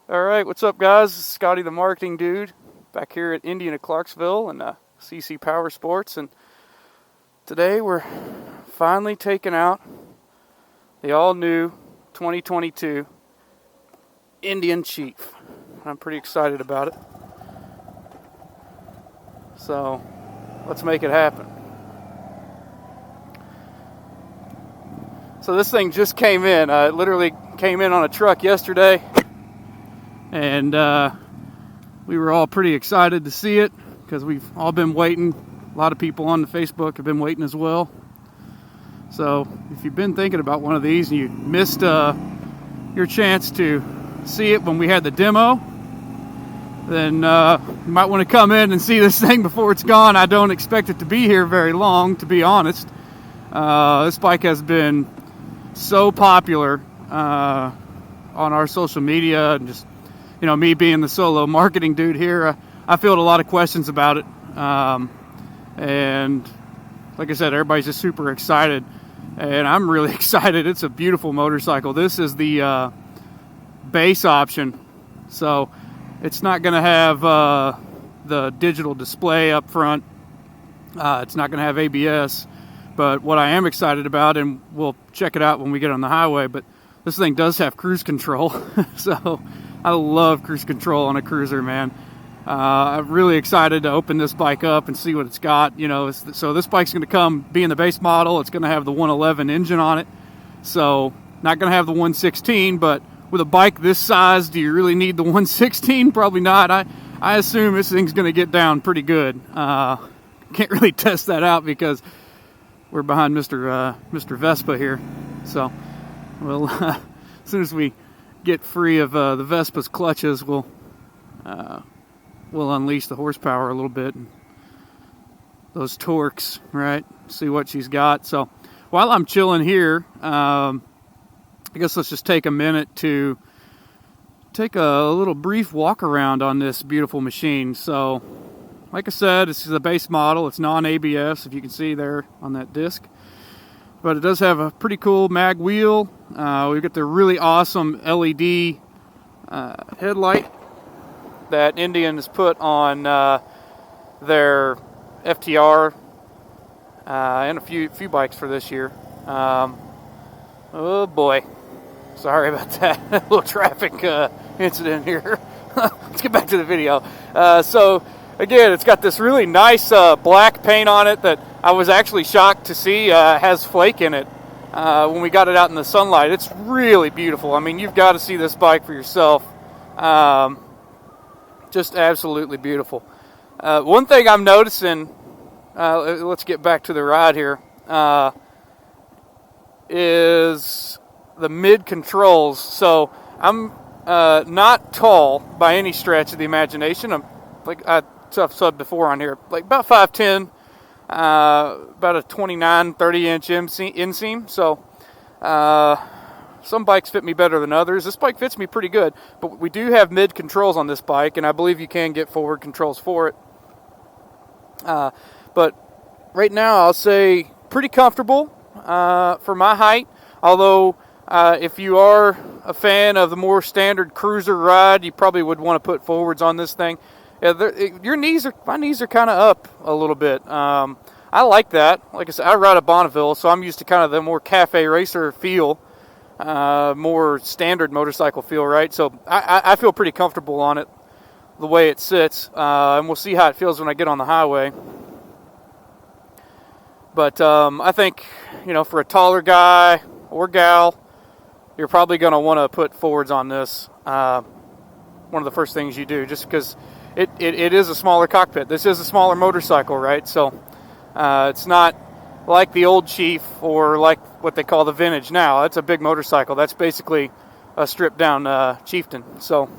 Alright, what's up guys? This is Scotty the Marketing Dude back here at Indiana Clarksville and CC Power Sports, and today we're finally taking out the all-new 2022 Indian Chief. I'm pretty excited about it. So, let's make it happen. So this thing just came in. It literally came in on a truck yesterday. And we were all pretty excited to see it because we've all been waiting. A lot of people on the Facebook have been waiting as well. So if you've been thinking about one of these and you missed your chance to see it when we had the demo, then you might want to come in and see this thing before it's gone. I don't expect it to be here very long, to be honest. This bike has been so popular on our social media, and just, you know, me being the solo marketing dude here, I field a lot of questions about it. And like I said, everybody's just super excited. And I'm really excited. It's a beautiful motorcycle. This is the base option. So it's not going to have the digital display up front. It's not going to have ABS. But what I am excited about, and we'll check it out when we get on the highway, but this thing does have cruise control. So I love cruise control on a cruiser, man. I'm really excited to open this bike up and see what it's got. You know, so this bike's going to come being the base model. It's going to have the 111 engine on it. So not going to have the 116, but with a bike this size, do you really need the 116? Probably not. I assume this thing's going to get down pretty good. Can't really test that out because we're behind Mr. Vespa here. So, well, as soon as we get free of the Vespa's clutches, we'll unleash the horsepower a little bit, and those torques, right? See what she's got. So while I'm chilling here, I guess let's just take a minute to take a little brief walk around on this beautiful machine. So like I said, this is a base model. It's non-ABS, if you can see there on that disc. But it does have a pretty cool mag wheel. We've got the really awesome LED headlight that Indian has put on their FTR and a few bikes for this year. Oh boy, sorry about that. A little traffic incident here. Let's get back to the video. So again, it's got this really nice black paint on it that I was actually shocked to see has flake in it when we got it out in the sunlight. It's really beautiful. I mean, you've got to see this bike for yourself. Just absolutely beautiful. One thing I'm noticing, let's get back to the ride here, is the mid controls. So I'm not tall by any stretch of the imagination. I'm like I subbed before on here, like about 5'10", about a 29, 30-inch inseam. So some bikes fit me better than others. This bike fits me pretty good, but we do have mid controls on this bike, and I believe you can get forward controls for it. But right now, I'll say pretty comfortable for my height. Although, if you are a fan of the more standard cruiser ride, you probably would want to put forwards on this thing. Yeah, my knees are kind of up a little bit. I like that. Like I said, I ride a Bonneville, so I'm used to kind of the more cafe racer feel, more standard motorcycle feel, right? So I feel pretty comfortable on it, the way it sits, and we'll see how it feels when I get on the highway. But I think, you know, for a taller guy or gal, you're probably going to want to put forwards on this. One of the first things you do, just because it is a smaller cockpit. This is a smaller motorcycle, right? So it's not like the old Chief or like what they call the Vintage now. That's a big motorcycle. That's basically a stripped down Chieftain. So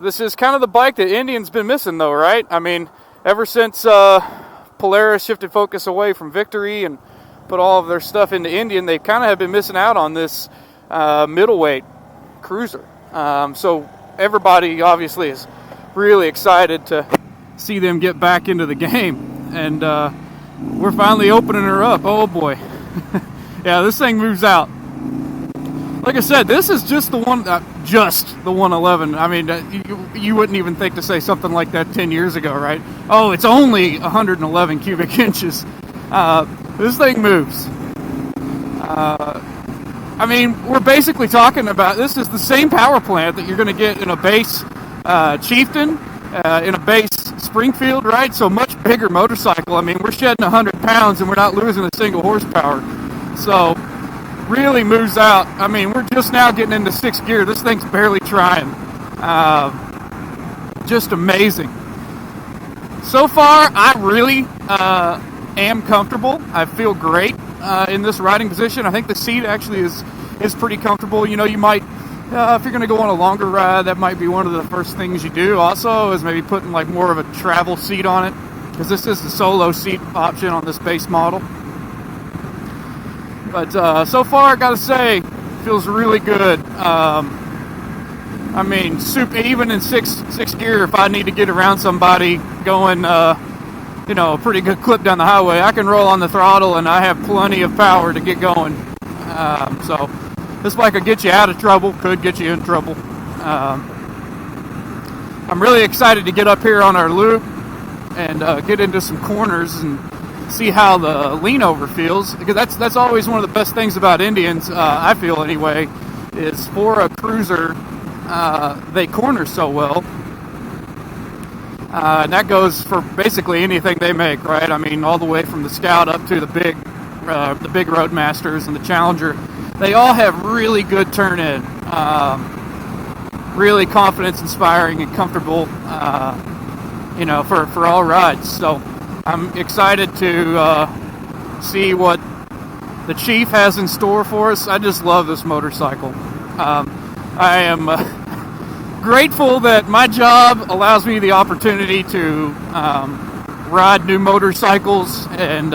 this is kind of the bike that Indian's been missing, though, right? I mean, ever since Polaris shifted focus away from Victory and put all of their stuff into Indian, they kind of have been missing out on this middleweight cruiser. So everybody obviously is really excited to see them get back into the game, and we're finally opening her up. Oh boy. Yeah, this thing moves out like I said, this is just the 111. I mean, you wouldn't even think to say something like that 10 years ago, right? Oh, it's only 111 cubic inches. This thing moves. I mean, we're basically talking about, this is the same power plant that you're going to get in a base Chieftain, in a base Springfield, right? So much bigger motorcycle. I mean, we're shedding 100 pounds and we're not losing a single horsepower. So, really moves out. I mean, we're just now getting into 6th gear. This thing's barely trying. Just amazing. So far, I really am comfortable. I feel great in this riding position. I think the seat actually is pretty comfortable. You know, you might, if you're going to go on a longer ride, that might be one of the first things you do. Also, is maybe putting like more of a travel seat on it, because this is the solo seat option on this base model. But so far, I gotta say, feels really good. I mean, even in sixth gear, if I need to get around somebody going, you know, a pretty good clip down the highway, I can roll on the throttle and I have plenty of power to get going. So this bike could get you out of trouble, could get you in trouble. I'm really excited to get up here on our loop and get into some corners and see how the lean over feels, because that's always one of the best things about Indians, I feel anyway, is for a cruiser, they corner so well. And that goes for basically anything they make, right? I mean, all the way from the Scout up to the big Roadmasters and the Challenger. They all have really good turn in, really confidence inspiring and comfortable, you know, for all rides. So I'm excited to see what the Chief has in store for us. I just love this motorcycle. I am grateful that my job allows me the opportunity to ride new motorcycles and,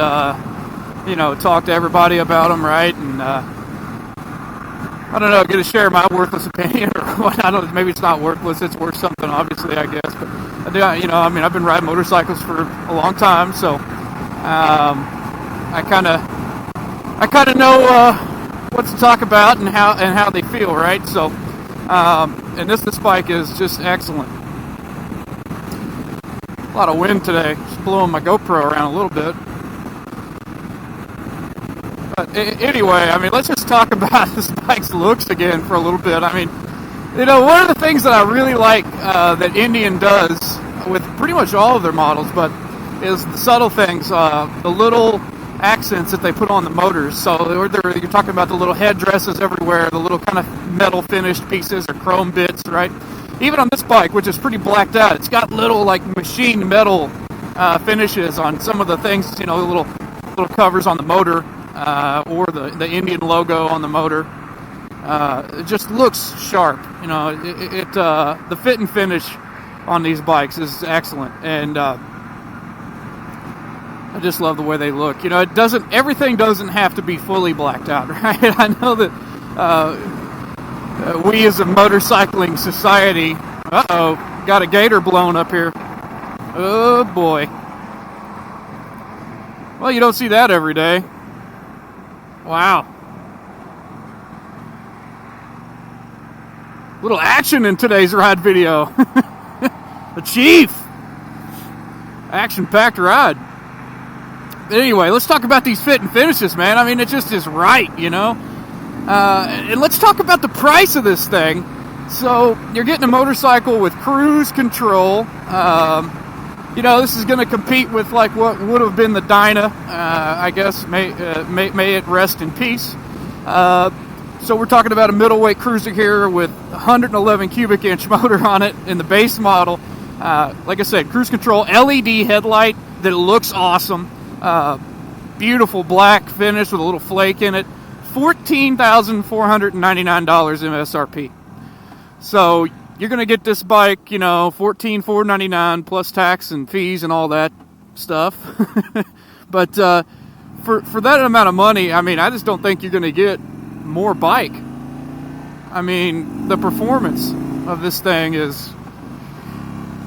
you know, talk to everybody about them, right? And I don't know, get to share my worthless opinion or what. I don't. Maybe it's not worthless. It's worth something, obviously, I guess. But you know, I mean, I've been riding motorcycles for a long time, so I kind of know what to talk about and how they feel, right? So, and this bike is just excellent. A lot of wind today, just blowing my GoPro around a little bit. But anyway, I mean, let's just talk about this bike's looks again for a little bit. I mean, you know, one of the things that I really like that Indian does with pretty much all of their models, but is the subtle things, the little accents that they put on the motors. So you're talking about the little headdresses everywhere, the little kind of metal finished pieces or chrome bits, right? Even on this bike, which is pretty blacked out, it's got little like machined metal finishes on some of the things, you know, the little covers on the motor. Or the Indian logo on the motor. It just looks sharp. You know, the fit and finish on these bikes is excellent, and I just love the way they look. You know, everything doesn't have to be fully blacked out, right? I know that we as a motorcycling society, got a gator blown up here. Oh boy. Well, you don't see that every day. Wow. Little action in today's ride video. The Chief. Action-packed ride. But anyway, let's talk about these fit and finishes, man. I mean, it just is right, you know? And let's talk about the price of this thing. So, you're getting a motorcycle with cruise control. You know, this is going to compete with like what would have been the Dyna, I guess. May it rest in peace. So we're talking about a middleweight cruiser here with 111 cubic inch motor on it in the base model. Like I said, cruise control, LED headlight that looks awesome. Beautiful black finish with a little flake in it. $14,499 MSRP. So you're going to get this bike, you know, $14,499 plus tax and fees and all that stuff. But for that amount of money, I mean, I just don't think you're going to get more bike. I mean, the performance of this thing is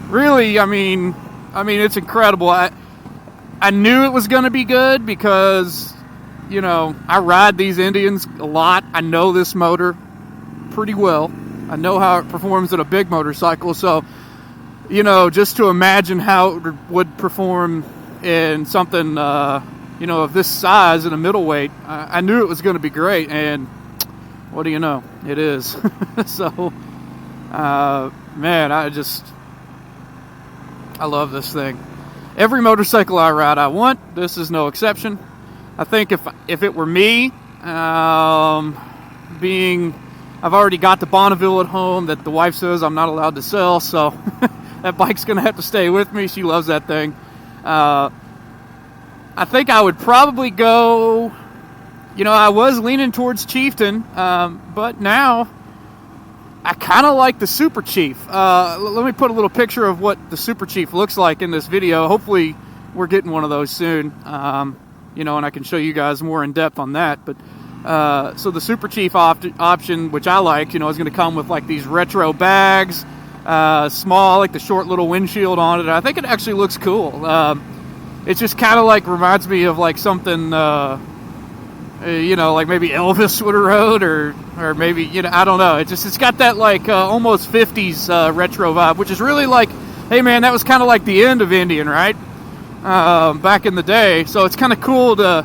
really, I mean, it's incredible. I knew it was going to be good because, you know, I ride these Indians a lot. I know this motor. pretty well. I know how it performs at a big motorcycle, so, you know, just to imagine how it would perform in something, you know, of this size in a middleweight, I knew it was going to be great, and what do you know? It is. So, man, I love this thing. Every motorcycle I ride, I want. This is no exception. I think if it were me, I've already got the Bonneville at home that the wife says I'm not allowed to sell, so that bike's going to have to stay with me. She loves that thing. I think I would probably go, you know, I was leaning towards Chieftain, but now I kind of like the Super Chief. Let me put a little picture of what the Super Chief looks like in this video. Hopefully we're getting one of those soon, you know, and I can show you guys more in depth on that. But so the Super Chief option, which I like, you know, is going to come with like these retro bags, small, like the short little windshield on it. I think it actually looks cool. It just kind of like reminds me of like something, you know, like maybe Elvis would have rode, or maybe, you know, I don't know. It's got that like almost 50s retro vibe, which is really like, hey man, that was kind of like the end of Indian, right? Back in the day. So it's kind of cool to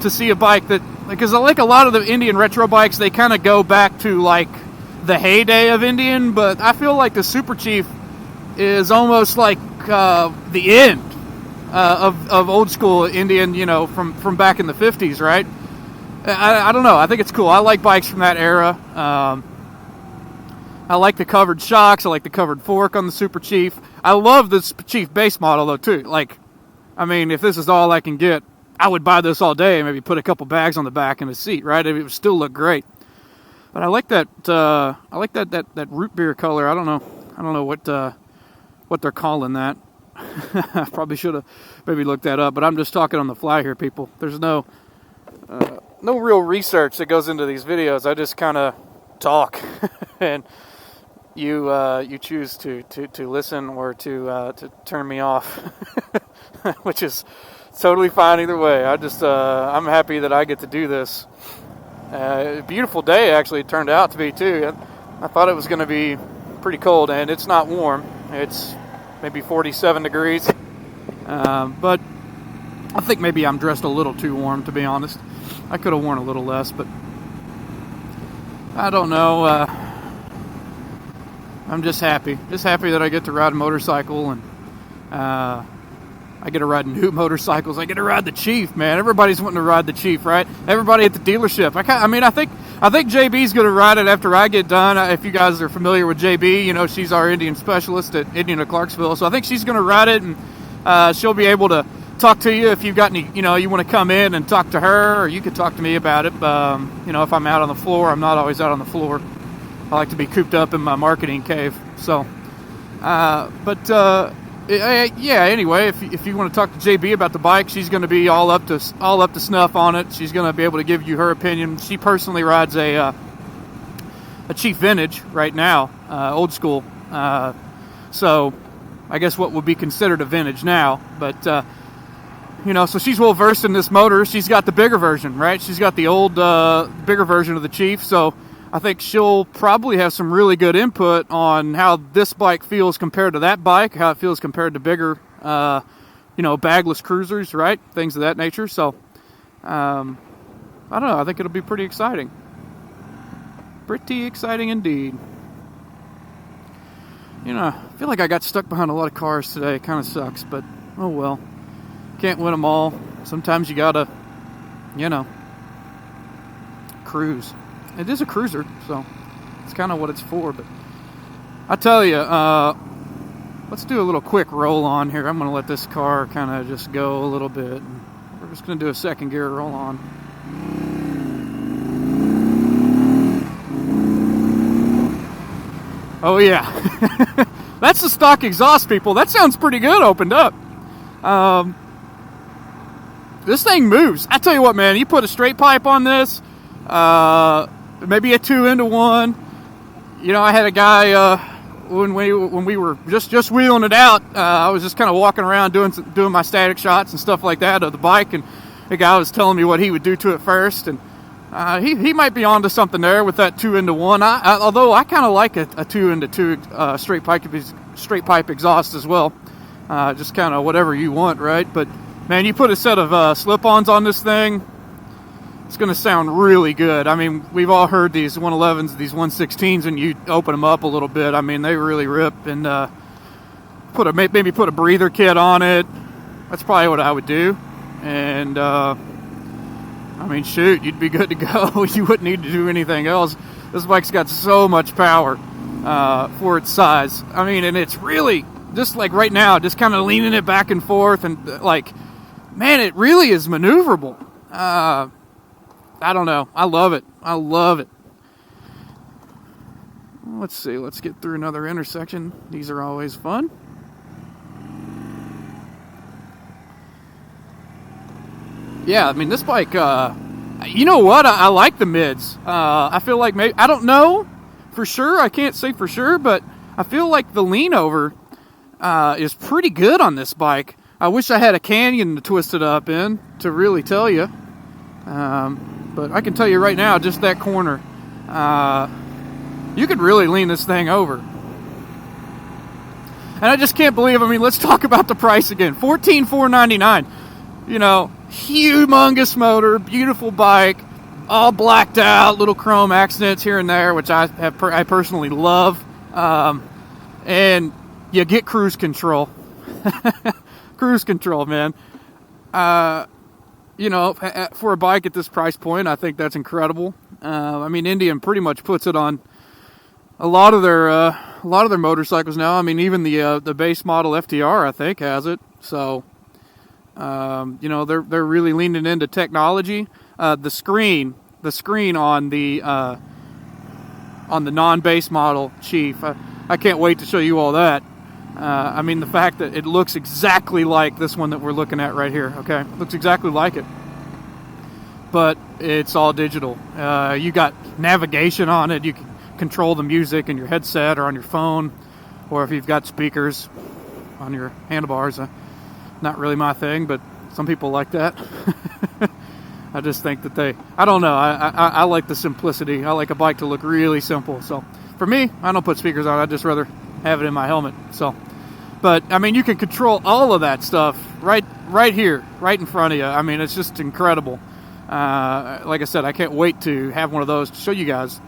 see a bike that, because I like a lot of the Indian retro bikes, they kind of go back to like the heyday of Indian, but I feel like the Super Chief is almost like the end of old school Indian, you know, from back in the 50s, right? I don't know. I think it's cool. I like bikes from that era. I like the covered shocks. I like the covered fork on the Super Chief. I love this Chief base model, though, too. Like, I mean, if this is all I can get, I would buy this all day and maybe put a couple bags on the back and a seat, right? It would still look great. But I like that. I like that root beer color. I don't know what they're calling that. I probably should have maybe looked that up. But I'm just talking on the fly here, people. There's no real research that goes into these videos. I just kind of talk, and you choose to listen or to turn me off, which is totally fine either way. I'm happy that I get to do this. A beautiful day, actually, it turned out to be too. I thought it was going to be pretty cold, and it's not warm. It's maybe 47 degrees, but I think maybe I'm dressed a little too warm, to be honest. I could have worn a little less, but I don't know. I'm just happy that I get to ride a motorcycle, and I get to ride new motorcycles. I get to ride the Chief, man. Everybody's wanting to ride the Chief, right? Everybody at the dealership. I think JB's going to ride it after I get done. If you guys are familiar with JB, you know, she's our Indian specialist at Indian of Clarksville. So I think she's going to ride it, and she'll be able to talk to you if you've got any, you know, you want to come in and talk to her, or you could talk to me about it. You know, if I'm out on the floor, I'm not always out on the floor. I like to be cooped up in my marketing cave. So, yeah, anyway, if you want to talk to JB about the bike, she's going to be all up to snuff on it. She's going to be able to give you her opinion. She personally rides a Chief Vintage right now, old school. So I guess what would be considered a vintage now, but you know, so she's well versed in this motor. She's got the bigger version, right? She's got the old bigger version of the Chief. So I think she'll probably have some really good input on how this bike feels compared to that bike, how it feels compared to bigger, you know, bagless cruisers, right? Things of that nature. So, I don't know. I think it'll be pretty exciting. Pretty exciting indeed. You know, I feel like I got stuck behind a lot of cars today. It kind of sucks, but oh well. Can't win them all. Sometimes you gotta, you know, cruise. It is a cruiser, so it's kind of what it's for. But I tell you, let's do a little quick roll on here. I'm going to let this car kind of just go a little bit. We're just going to do a second gear roll on. Oh yeah, that's the stock exhaust, people. That sounds pretty good opened up. This thing moves. I tell you what, man, you put a straight pipe on this, maybe a 2-into-1. You know, I had a guy when we were just wheeling it out. I was just kind of walking around doing my static shots and stuff like that of the bike, and the guy was telling me what he would do to it first, and he might be onto something there with that 2-into-1. Although I kind of like a 2-into-2 straight pipe exhaust as well. Just kind of whatever you want, right? But man, you put a set of slip-ons on this thing, it's going to sound really good. I mean, we've all heard these 111s, these 116s, and you open them up a little bit. I mean, they really rip. And maybe put a breather kit on it. That's probably what I would do. And I mean, shoot, you'd be good to go. You wouldn't need to do anything else. This bike's got so much power for its size. I mean, and it's really just like right now, just kind of leaning it back and forth, and like, man, it really is maneuverable. I don't know. I love it. I love it. Let's see. Let's get through another intersection. These are always fun. Yeah, I mean, this bike, you know what? I like the mids. I feel like maybe, I don't know for sure. I can't say for sure, but I feel like the lean over is pretty good on this bike. I wish I had a canyon to twist it up in to really tell you. But I can tell you right now, just that corner, you could really lean this thing over. And I just can't believe, I mean, let's talk about the price again. $14,499. You know, humongous motor, beautiful bike, all blacked out, little chrome accents here and there, which I personally love. And you get cruise control. Cruise control, man. You know, for a bike at this price point, I think that's incredible. I mean, Indian pretty much puts it on a lot of their motorcycles now. I mean, even the base model FTR, I think, has it. So, you know, they're really leaning into technology. The screen on the non-base model Chief, I can't wait to show you all that. I mean, the fact that it looks exactly like this one that we're looking at right here, okay? It looks exactly like it. But it's all digital. You got navigation on it. You can control the music in your headset or on your phone, or if you've got speakers on your handlebars. Not really my thing, but some people like that. I just think that I don't know. I like the simplicity. I like a bike to look really simple. So for me, I don't put speakers on. I'd just rather have it in my helmet. So, but I mean, you can control all of that stuff right here, right in front of you. I mean, it's just incredible. Like I said, I can't wait to have one of those to show you guys.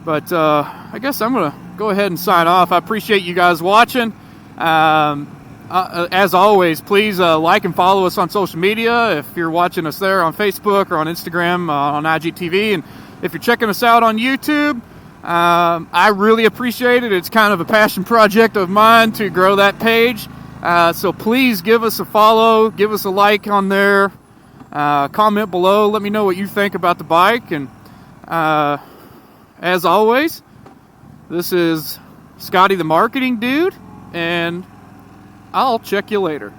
But I guess I'm gonna go ahead and sign off. I appreciate you guys watching. As always, please like and follow us on social media. If you're watching us there on Facebook or on Instagram, on IGTV, and if you're checking us out on YouTube, I really appreciate it. It's kind of a passion project of mine to grow that page. So please give us a follow, give us a like on there, comment below, let me know what you think about the bike. And as always, this is Scotty the Marketing Dude, and I'll check you later.